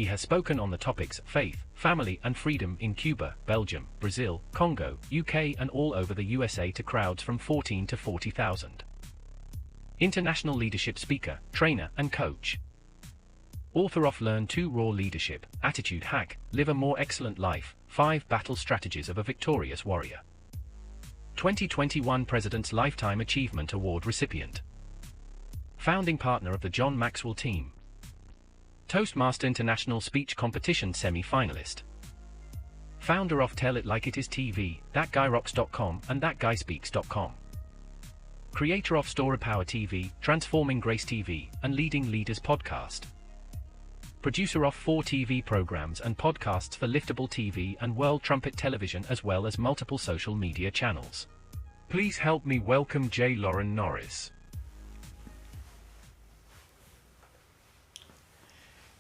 he has spoken on the topics faith, family and freedom in Cuba, Belgium, Brazil, Congo, UK and all over the USA to crowds from 14 to 40,000. International leadership speaker, trainer and coach. Author of Learn to Raw Leadership, Attitude Hack, Live a More Excellent Life, 5 Battle Strategies of a Victorious Warrior. 2021 President's Lifetime Achievement Award recipient. Founding partner of the John Maxwell team. Toastmaster International Speech Competition semi-finalist. Founder of Tell It Like It Is TV, ThatGuyRocks.com and ThatGuySpeaks.com. Creator of Story Power TV, Transforming Grace TV, and Leading Leaders Podcast. Producer of 4 TV programs and podcasts for Liftable TV and World Trumpet Television as well as multiple social media channels. Please help me welcome J Loren Norris.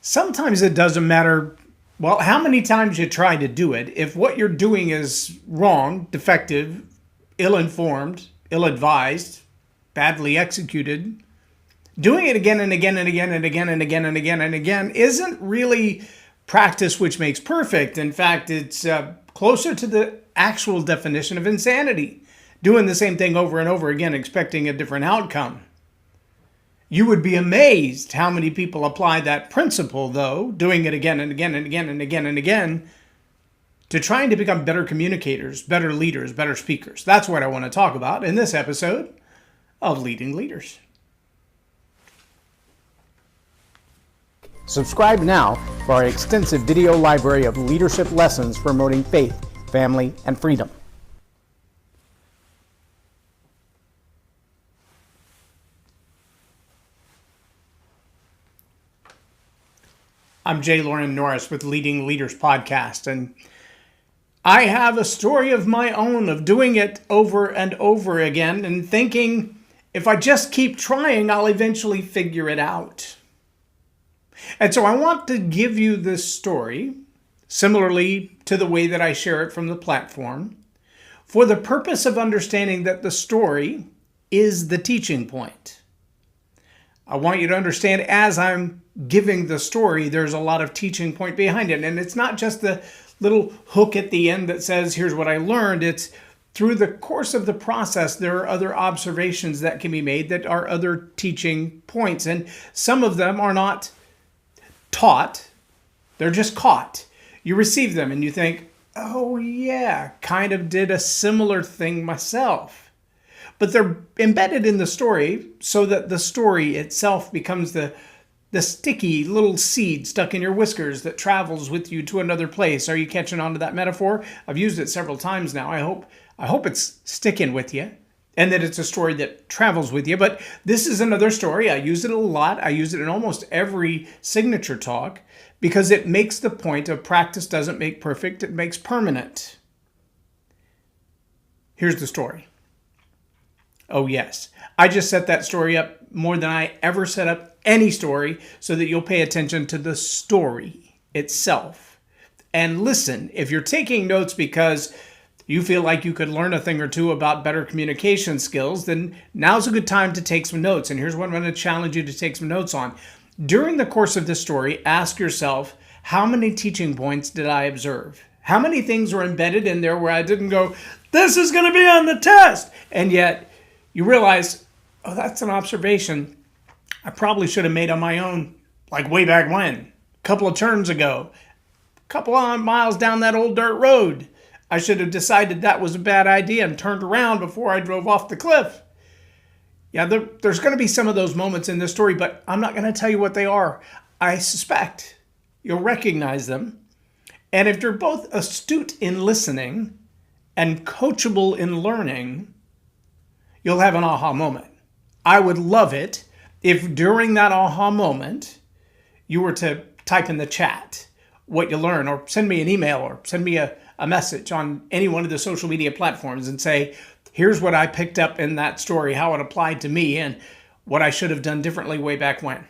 Sometimes it doesn't matter, well, how many times you try to do it. If what you're doing is wrong, defective, ill-informed, ill-advised, badly executed, doing it again and again and again and again and again and again and again isn't really practice which makes perfect. In fact, it's closer to the actual definition of insanity, doing the same thing over and over again, expecting a different outcome. You would be amazed how many people apply that principle, though, doing it again and again and again and again and again, to trying to become better communicators, better leaders, better speakers. That's what I want to talk about in this episode of Leading Leaders. Subscribe now for our extensive video library of leadership lessons promoting faith, family, and freedom. I'm J Loren Norris with Leading Leaders Podcast, and I have a story of my own of doing it over and over again and thinking if I just keep trying, I'll eventually figure it out. And so I want to give you this story, similarly to the way that I share it from the platform, for the purpose of understanding that the story is the teaching point. I want you to understand as I'm giving the story, there's a lot of teaching point behind it. And it's not just the little hook at the end that says, here's what I learned. It's through the course of the process, there are other observations that can be made that are other teaching points. And some of them are not taught, they're just caught. You receive them and you think, oh yeah, kind of did a similar thing myself. But they're embedded in the story so that the story itself becomes the sticky little seed stuck in your whiskers that travels with you to another place. Are you catching on to that metaphor? I've used it several times now. I hope it's sticking with you and that it's a story that travels with you. But this is another story. I use it a lot. I use it in almost every signature talk because it makes the point of practice doesn't make perfect. It makes permanent. Here's the story. Oh, yes. I just set that story up more than I ever set up any story so that you'll pay attention to the story itself. And listen, if you're taking notes because you feel like you could learn a thing or two about better communication skills, then now's a good time to take some notes. And here's what I'm going to challenge you to take some notes on. During the course of this story, ask yourself, how many teaching points did I observe? How many things were embedded in there where I didn't go, this is going to be on the test? And yet you realize, oh, that's an observation I probably should have made on my own, like way back when, a couple of turns ago, a couple of miles down that old dirt road. I should have decided that was a bad idea and turned around before I drove off the cliff. Yeah, there's going to be some of those moments in this story, but I'm not going to tell you what they are. I suspect you'll recognize them. And if you're both astute in listening and coachable in learning, you'll have an aha moment. I would love it if during that aha moment, you were to type in the chat what you learn, or send me an email, or send me a message on any one of the social media platforms and say, here's what I picked up in that story, how it applied to me, and what I should have done differently way back when.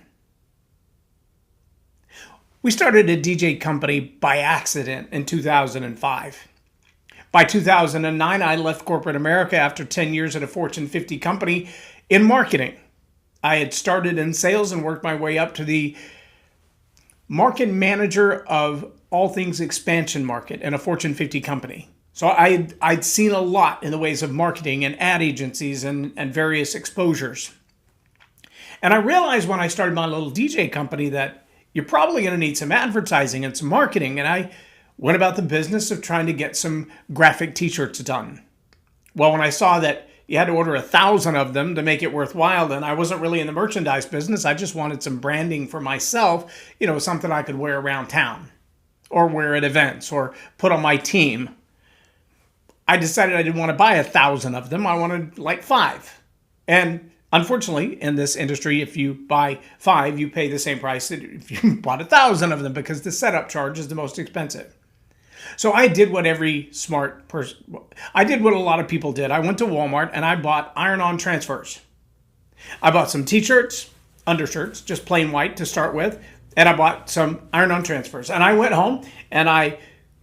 We started a DJ company by accident in 2005. By 2009, I left corporate America after 10 years at a Fortune 50 company in marketing. I had started in sales and worked my way up to the market manager of all things expansion market in a Fortune 50 company. So I'd seen a lot in the ways of marketing and ad agencies and various exposures. And I realized when I started my little DJ company that you're probably going to need some advertising and some marketing. And I went about the business of trying to get some graphic t-shirts done. Well, when I saw that you had to order 1,000 of them to make it worthwhile, and I wasn't really in the merchandise business, I just wanted some branding for myself, something I could wear around town or wear at events or put on my team. I decided I didn't want to buy 1,000 of them. I wanted like 5. And unfortunately, in this industry, if you buy 5, you pay the same price that if you bought 1,000 of them because the setup charge is the most expensive. So I did what I did what a lot of people did. I went to Walmart and I bought iron-on transfers. I bought some t-shirts, undershirts, just plain white to start with, and I bought some iron-on transfers. And I went home and I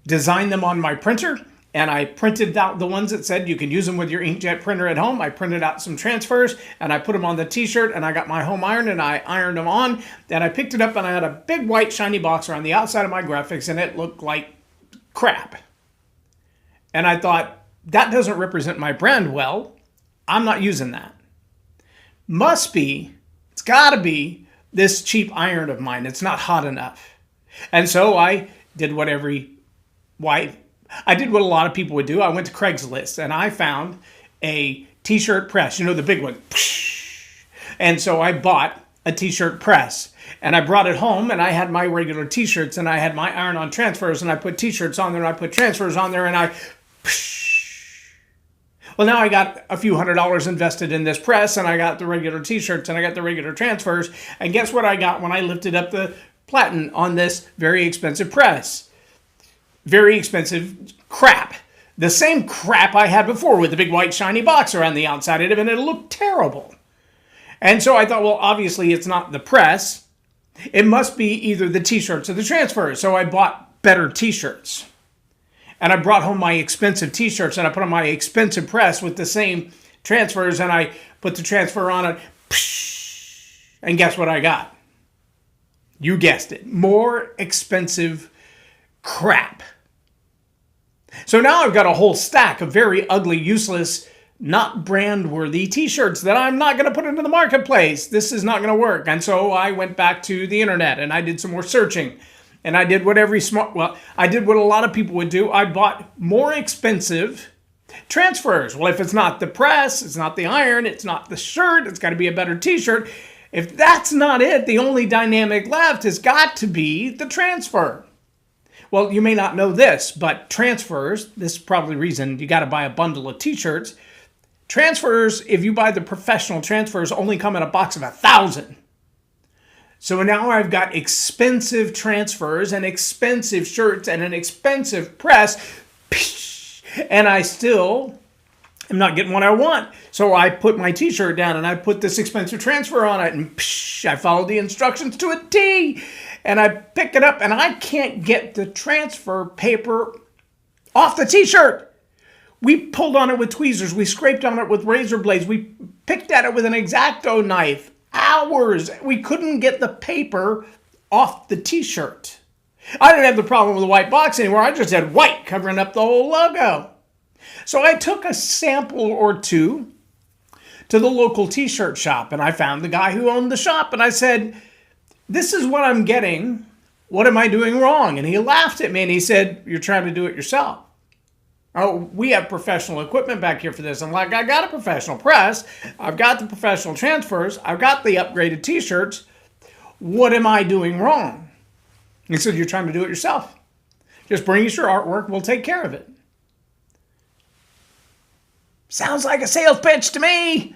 designed them on my printer, and I printed out the ones that said you can use them with your inkjet printer at home. I printed out some transfers and I put them on the t-shirt, and I got my home iron and I ironed them on. Then I picked it up and I had a big white shiny box around the outside of my graphics, and it looked like crap. And I thought, that doesn't represent my brand well. I'm not using that. It's gotta be this cheap iron of mine. It's not hot enough. And so I did what a lot of people would do. I went to Craigslist and I found a t-shirt press, the big one. And so I bought a t-shirt press. And I brought it home, and I had my regular t-shirts, and I had my iron-on transfers, and I put t-shirts on there, and I put transfers on there, and well, now I got a few $100s invested in this press, and I got the regular t-shirts, and I got the regular transfers, and guess what I got when I lifted up the platen on this very expensive press? Very expensive crap. The same crap I had before with the big white shiny box around the outside of it, and it looked terrible. And so I thought, well, obviously it's not the press. It must be either the t-shirts or the transfers. So I bought better t-shirts. And I brought home my expensive t-shirts and I put on my expensive press with the same transfers, and I put the transfer on it. And guess what I got? You guessed it. More expensive crap. So now I've got a whole stack of very ugly, useless, not brand-worthy t-shirts that I'm not going to put into the marketplace. This is not going to work. And so I went back to the internet and I did some more searching. And I did what I did what a lot of people would do. I bought more expensive transfers. Well, if it's not the press, it's not the iron, it's not the shirt, it's got to be a better t-shirt. If that's not it, the only dynamic left has got to be the transfer. Well, you may not know this, but transfers, this is probably the reason you got to buy a bundle of t-shirts. Transfers, if you buy the professional transfers, only come in a box of 1,000. So now I've got expensive transfers and expensive shirts and an expensive press, and I still am not getting what I want. So I put my t-shirt down and I put this expensive transfer on it, and I followed the instructions to a T. And I pick it up and I can't get the transfer paper off the t-shirt. We pulled on it with tweezers. We scraped on it with razor blades. We picked at it with an X-Acto knife. Hours. We couldn't get the paper off the t-shirt. I didn't have the problem with the white box anymore. I just had white covering up the whole logo. So I took a sample or two to the local t-shirt shop, and I found the guy who owned the shop, and I said, "This is what I'm getting. What am I doing wrong?" And he laughed at me and he said, "You're trying to do it yourself. Oh, we have professional equipment back here for this." I'm like, I got a professional press. I've got the professional transfers. I've got the upgraded t-shirts. What am I doing wrong? He said, "You're trying to do it yourself. Just bring us your artwork. We'll take care of it." Sounds like a sales pitch to me.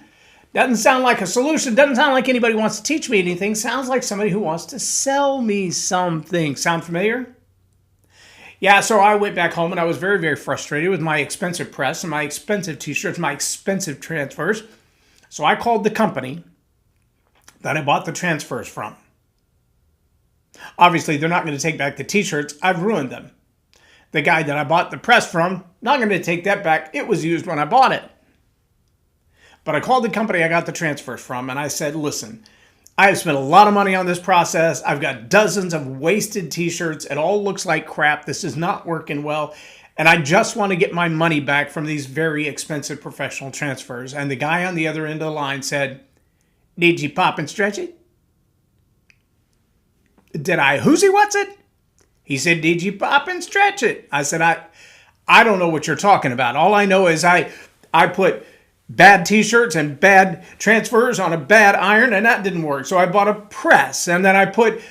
Doesn't sound like a solution. Doesn't sound like anybody wants to teach me anything. Sounds like somebody who wants to sell me something. Sound familiar? Yeah, so I went back home and I was very, very frustrated with my expensive press and my expensive t-shirts, my expensive transfers. So I called the company that I bought the transfers from. Obviously, they're not going to take back the t-shirts. I've ruined them. The guy that I bought the press from, not going to take that back. It was used when I bought it. But I called the company I got the transfers from and I said, "Listen, I have spent a lot of money on this process. I've got dozens of wasted t-shirts. It all looks like crap. This is not working well. And I just want to get my money back from these very expensive professional transfers. And the guy on the other end of the line said, did you pop and stretch it? Did I whoosy what's it? He said, did you pop and stretch it? I said, I don't know what you're talking about. All I know is I put bad t-shirts and bad transfers on a bad iron, and that didn't work. So I bought a press, and then I put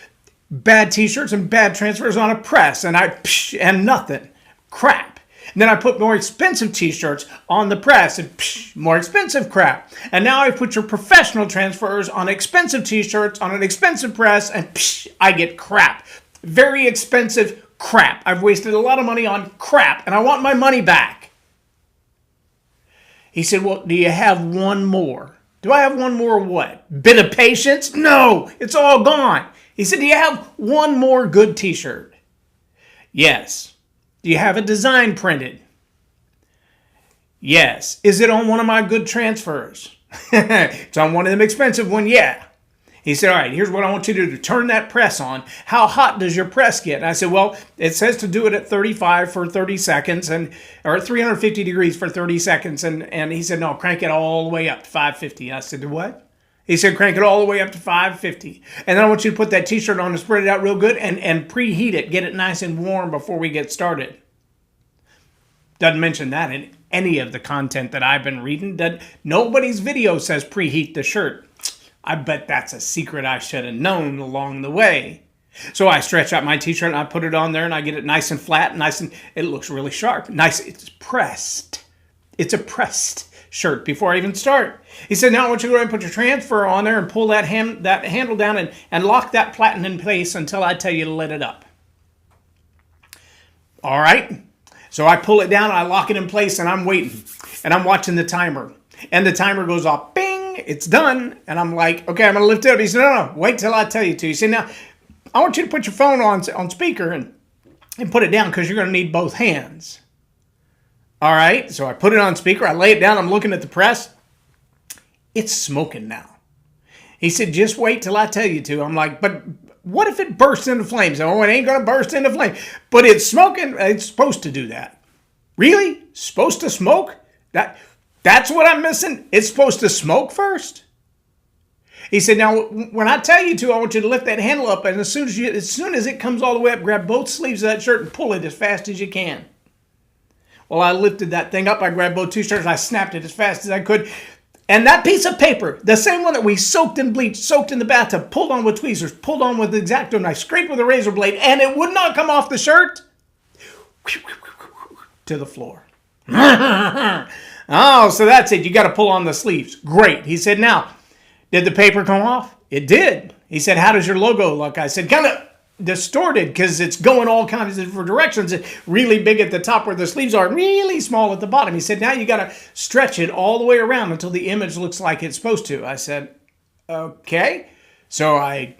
bad t-shirts and bad transfers on a press, and nothing. Crap. And then I put more expensive t-shirts on the press, and more expensive crap. And now I put your professional transfers on expensive t-shirts on an expensive press, and I get crap. Very expensive crap. I've wasted a lot of money on crap, and I want my money back. He said, well, do you have one more? Do I have one more what? Bit of patience? No, it's all gone. He said, do you have one more good t-shirt? Yes. Do you have a design printed? Yes. Is it on one of my good transfers? It's on one of them expensive ones, yeah. He said, all right, here's what I want you to do. Turn that press on. How hot does your press get? And I said, well, it says to do it at 35 for 30 seconds, or 350 degrees for 30 seconds. And he said, no, crank it all the way up to 550. And I said, what? He said, crank it all the way up to 550. And then I want you to put that t-shirt on and spread it out real good and preheat it. Get it nice and warm before we get started. Doesn't mention that in any of the content that I've been reading. Nobody's video says preheat the shirt. I bet that's a secret I should have known along the way. So I stretch out my t-shirt and I put it on there and I get it nice and flat, it looks really sharp. Nice, it's pressed. It's a pressed shirt before I even start. He said, now I want you to go ahead and put your transfer on there and pull that handle down and lock that platen in place until I tell you to let it up. All right. So I pull it down, I lock it in place, and I'm waiting. And I'm watching the timer. And the timer goes off, bing, it's done. And I'm like, okay, I'm going to lift it up. He said, no, wait till I tell you to. He said, now, I want you to put your phone on speaker and put it down because you're going to need both hands. All right, so I put it on speaker. I lay it down. I'm looking at the press. It's smoking now. He said, just wait till I tell you to. I'm like, but what if it bursts into flames? Oh, it ain't going to burst into flames. But it's smoking. It's supposed to do that. Really? Supposed to smoke? That's what I'm missing? It's supposed to smoke first? He said, now, when I tell you to, I want you to lift that handle up, and as soon as it comes all the way up, grab both sleeves of that shirt and pull it as fast as you can. Well, I lifted that thing up. I grabbed both t-shirts. I snapped it as fast as I could. And that piece of paper, the same one that we soaked in bleach, soaked in the bathtub, pulled on with tweezers, pulled on with the X-Acto knife, scraped with a razor blade, and it would not come off the shirt to the floor. Oh, so that's it. You got to pull on the sleeves. Great. He said, now, did the paper come off? It did. He said, how does your logo look? I said, kind of distorted because it's going all kinds of different directions. It's really big at the top where the sleeves are, really small at the bottom. He said, now you got to stretch it all the way around until the image looks like it's supposed to. I said, okay. So I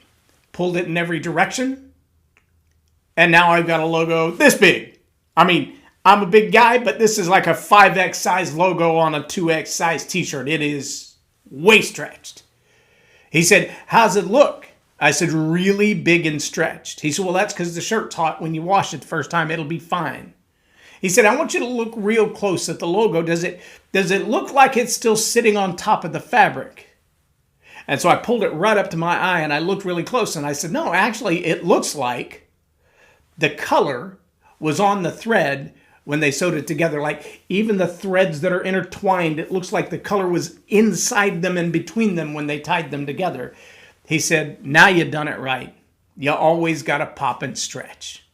pulled it in every direction. And now I've got a logo this big. I mean, I'm a big guy, but this is like a 5X size logo on a 2X size t-shirt. It is way stretched. He said, how's it look? I said, really big and stretched. He said, well, that's because the shirt's hot. When you wash it the first time, it'll be fine. He said, I want you to look real close at the logo. Does it look like it's still sitting on top of the fabric? And so I pulled it right up to my eye and I looked really close and I said, no, actually, it looks like the color was on the thread when they sewed it together. Like even the threads that are intertwined, it looks like the color was inside them and between them when they tied them together. He said, now you've done it right. You always got to pop and stretch.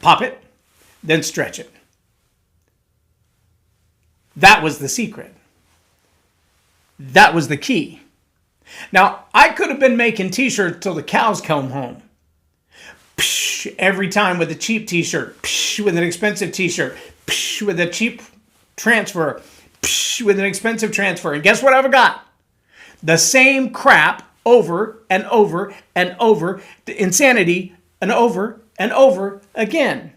Pop it, then stretch it. That was the secret. That was the key. Now, I could have been making t-shirts till the cows come home. Every time with a cheap t-shirt, with an expensive t-shirt, with a cheap transfer, with an expensive transfer. And guess what I've got? The same crap over and over and over, the insanity and over again.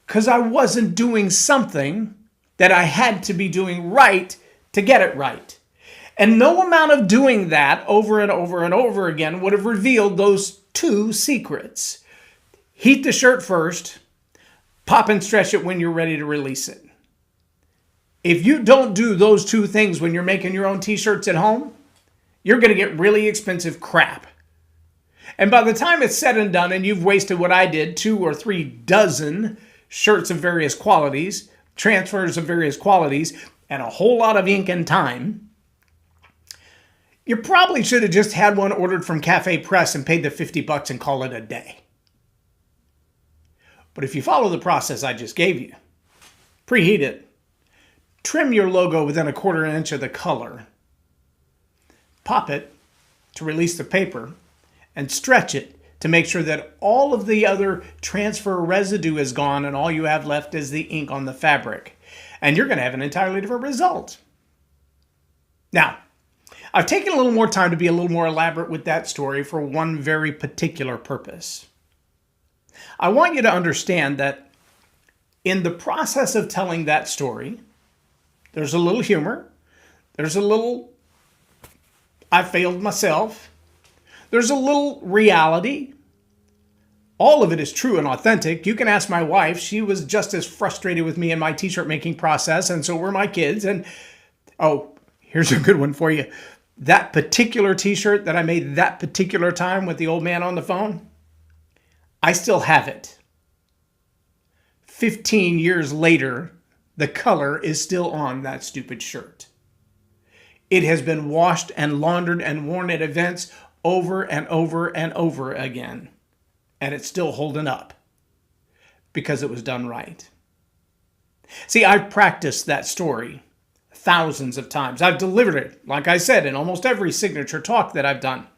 Because I wasn't doing something that I had to be doing right to get it right. And no amount of doing that over and over and over again would have revealed those two secrets. Heat the shirt first, pop and stretch it when you're ready to release it. If you don't do those two things when you're making your own t-shirts at home, you're going to get really expensive crap. And by the time it's said and done and you've wasted what I did, 2 or 3 dozen shirts of various qualities, transfers of various qualities, and a whole lot of ink and time, you probably should have just had one ordered from Cafe Press and paid the $50 and call it a day. But if you follow the process I just gave you, preheat it, trim your logo within 1/4 inch of the color, pop it to release the paper, and stretch it to make sure that all of the other transfer residue is gone and all you have left is the ink on the fabric. And you're going to have an entirely different result. Now, I've taken a little more time to be a little more elaborate with that story for one very particular purpose. I want you to understand that in the process of telling that story, there's a little humor, there's a little, I failed myself, there's a little reality. All of it is true and authentic. You can ask my wife. She was just as frustrated with me in my t-shirt making process, and so were my kids. And oh, here's a good one for you. That particular t-shirt that I made that particular time with the old man on the phone, I still have it. 15 years later, the color is still on that stupid shirt. It has been washed and laundered and worn at events over and over and over again. And it's still holding up because it was done right. See, I've practiced that story thousands of times. I've delivered it, like I said, in almost every signature talk that I've done.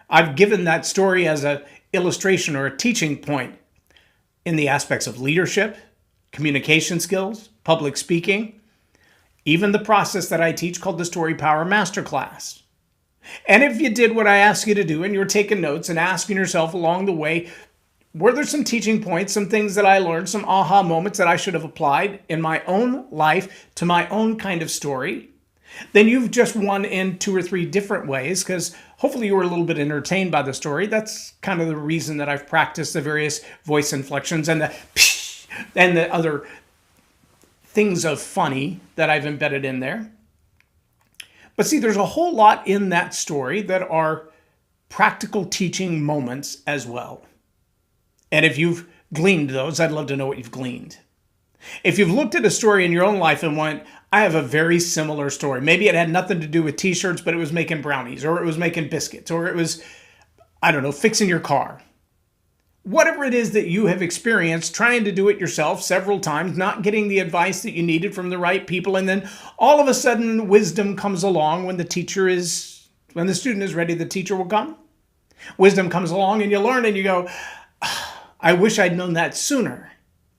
I've given that story as an illustration or a teaching point in the aspects of leadership, communication skills, public speaking, even the process that I teach called the Story Power Masterclass. And if you did what I asked you to do and you were taking notes and asking yourself along the way, were there some teaching points, some things that I learned, some aha moments that I should have applied in my own life to my own kind of story? Then you've just won in 2 or 3 different ways, because hopefully you were a little bit entertained by the story. That's kind of the reason that I've practiced the various voice inflections and the other things of funny that I've embedded in there. But see, there's a whole lot in that story that are practical teaching moments as well. And if you've gleaned those, I'd love to know what you've gleaned. If you've looked at a story in your own life and went, I have a very similar story. Maybe it had nothing to do with t-shirts, but it was making brownies, or it was making biscuits, or it was, I don't know, fixing your car. Whatever it is that you have experienced trying to do it yourself several times, not getting the advice that you needed from the right people, and then all of a sudden wisdom comes along when the student is ready, the teacher will come. Wisdom comes along and you learn and you go, I wish I'd known that sooner.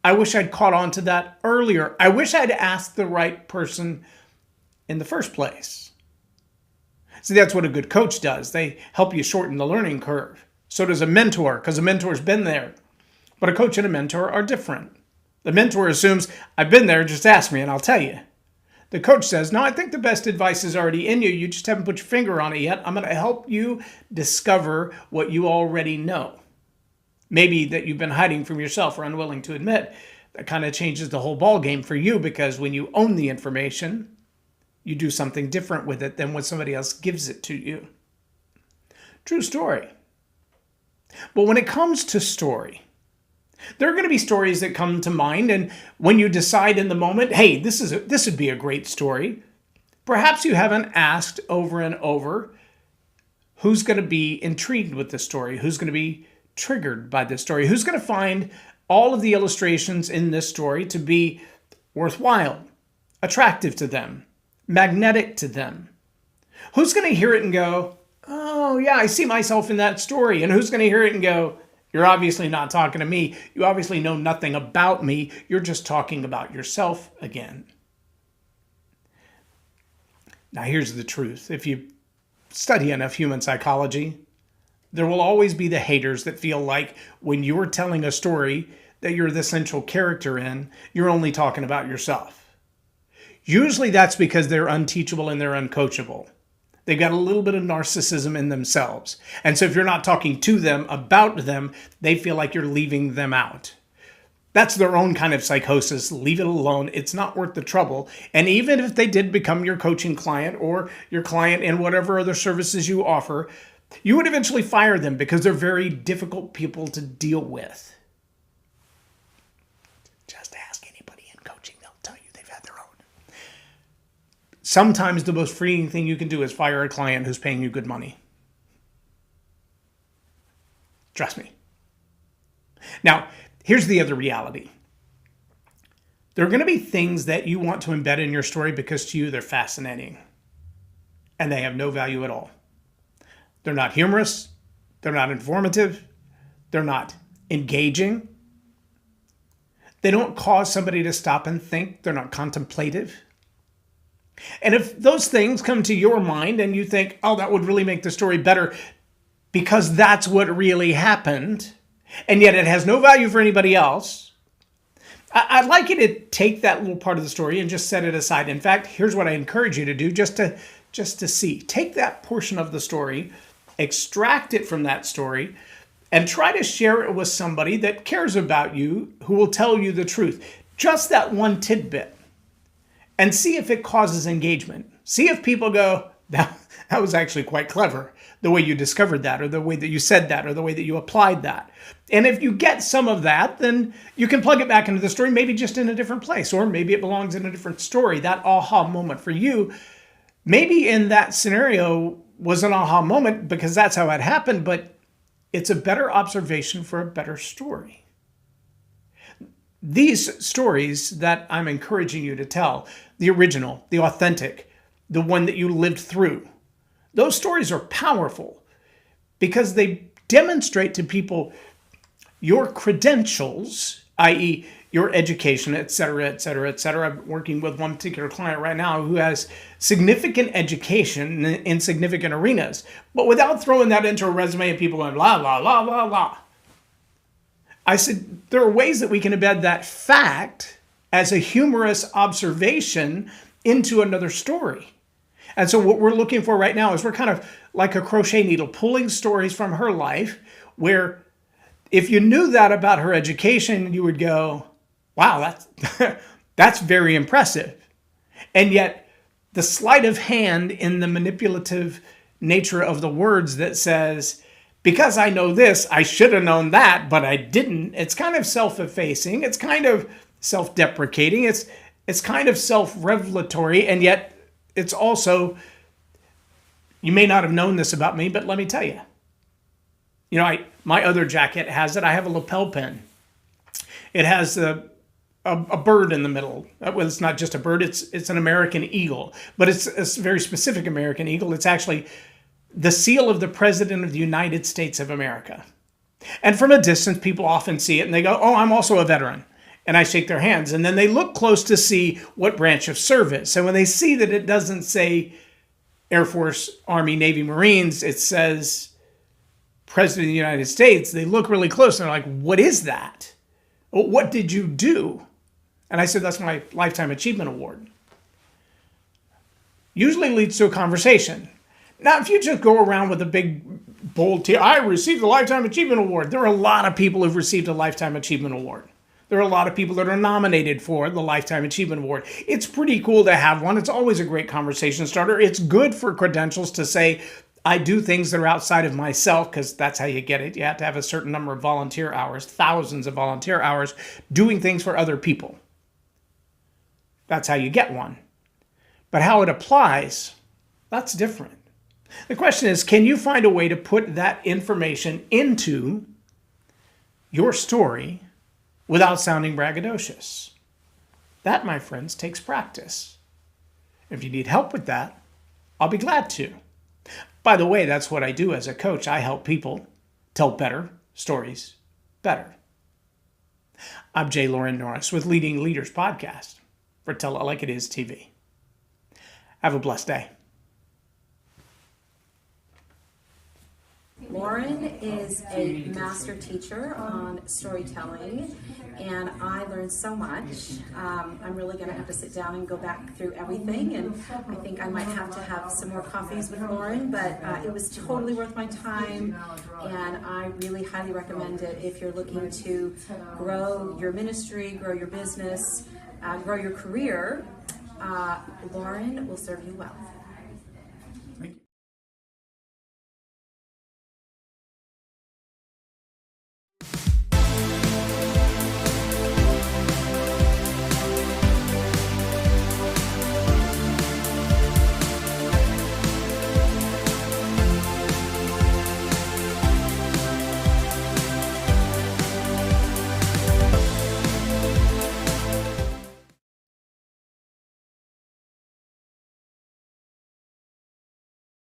I wish I'd caught on to that earlier. I wish I'd asked the right person in the first place. See, that's what a good coach does. They help you shorten the learning curve. So does a mentor, because a mentor's been there. But a coach and a mentor are different. The mentor assumes, I've been there, just ask me and I'll tell you. The coach says, no, I think the best advice is already in you. You just haven't put your finger on it yet. I'm going to help you discover what you already know. Maybe that you've been hiding from yourself or unwilling to admit. That kind of changes the whole ball game for you, because when you own the information, you do something different with it than when somebody else gives it to you. True story. But when it comes to story, there are going to be stories that come to mind, and when you decide in the moment, hey, this would be a great story, perhaps you haven't asked over and over, who's going to be intrigued with the story? Who's going to be triggered by this story? Who's going to find all of the illustrations in this story to be worthwhile, attractive to them, magnetic to them? Who's going to hear it and go, oh yeah, I see myself in that story? And who's going to hear it and go, you're obviously not talking to me. You obviously know nothing about me. You're just talking about yourself again. Now here's the truth. If you study enough human psychology, there will always be the haters that feel like when you're telling a story that you're the central character in, you're only talking about yourself. Usually that's because they're unteachable and they're uncoachable. They've got a little bit of narcissism in themselves. And so if you're not talking to them about them, they feel like you're leaving them out. That's their own kind of psychosis. Leave it alone. It's not worth the trouble. And even if they did become your coaching client or your client in whatever other services you offer, you would eventually fire them because they're very difficult people to deal with. Just ask anybody in coaching. They'll tell you they've had their own. Sometimes the most freeing thing you can do is fire a client who's paying you good money. Trust me. Now, here's the other reality. There are going to be things that you want to embed in your story because to you they're fascinating and they have no value at all. They're not humorous. They're not informative. They're not engaging. They don't cause somebody to stop and think. They're not contemplative. And if those things come to your mind and you think, oh, that would really make the story better because that's what really happened, and yet it has no value for anybody else, I'd like you to take that little part of the story and just set it aside. In fact, here's what I encourage you to do just to see. Take that portion of the story, extract it from that story, and try to share it with somebody that cares about you, who will tell you the truth. Just that one tidbit. And see if it causes engagement. See if people go, that was actually quite clever, the way you discovered that, or the way that you said that, or the way that you applied that. And if you get some of that, then you can plug it back into the story, maybe just in a different place, or maybe it belongs in a different story. That aha moment for you, maybe in that scenario was an aha moment because that's how it happened, but it's a better observation for a better story. These stories that I'm encouraging you to tell, the original, the authentic, the one that you lived through, those stories are powerful because they demonstrate to people your credentials, i.e. your education, et cetera, et cetera, et cetera. I'm working with one particular client right now who has significant education in significant arenas, but without throwing that into a resume and people going, la, la, la, la, la. I said, there are ways that we can embed that fact as a humorous observation into another story. And so what we're looking for right now is we're kind of like a crochet needle, pulling stories from her life where if you knew that about her education, you would go, wow, that's very impressive. And yet the sleight of hand in the manipulative nature of the words that says, because I know this, I should have known that, but I didn't. It's kind of self-effacing. It's kind of self-deprecating. It's kind of self-revelatory, and yet it's also, you may not have known this about me, but let me tell you. You know, my other jacket has it. I have a lapel pin. It has a bird in the middle. Well, it's not just a bird. It's an American eagle, but it's a very specific American eagle. It's actually the seal of the President of the United States of America. And from a distance, people often see it and they go, oh, I'm also a veteran. And I shake their hands. And then they look close to see what branch of service. So when they see that it doesn't say Air Force, Army, Navy, Marines, it says President of the United States, they look really close and they're like, what is that? Well, what did you do? And I said, that's my Lifetime Achievement Award. Usually leads to a conversation. Now, if you just go around with a big, bold T, I received the Lifetime Achievement Award. There are a lot of people who've received a Lifetime Achievement Award. There are a lot of people that are nominated for the Lifetime Achievement Award. It's pretty cool to have one. It's always a great conversation starter. It's good for credentials to say, I do things that are outside of myself, because that's how you get it. You have to have a certain number of volunteer hours, thousands of volunteer hours, doing things for other people. That's how you get one. But how it applies, that's different. The question is, can you find a way to put that information into your story without sounding braggadocious? That, my friends, takes practice. If you need help with that, I'll be glad to. By the way, that's what I do as a coach. I help people tell better stories better. I'm J Loren Norris with Leading Leaders Podcast for Tell It Like It Is TV. Have a blessed day. Loren is a master teacher on storytelling, and I learned so much. I'm really going to have to sit down and go back through everything, and I think I might have to have some more coffees with Loren, but it was totally worth my time, and I really highly recommend it if you're looking to grow your ministry, grow your business, grow your career. Loren will serve you well.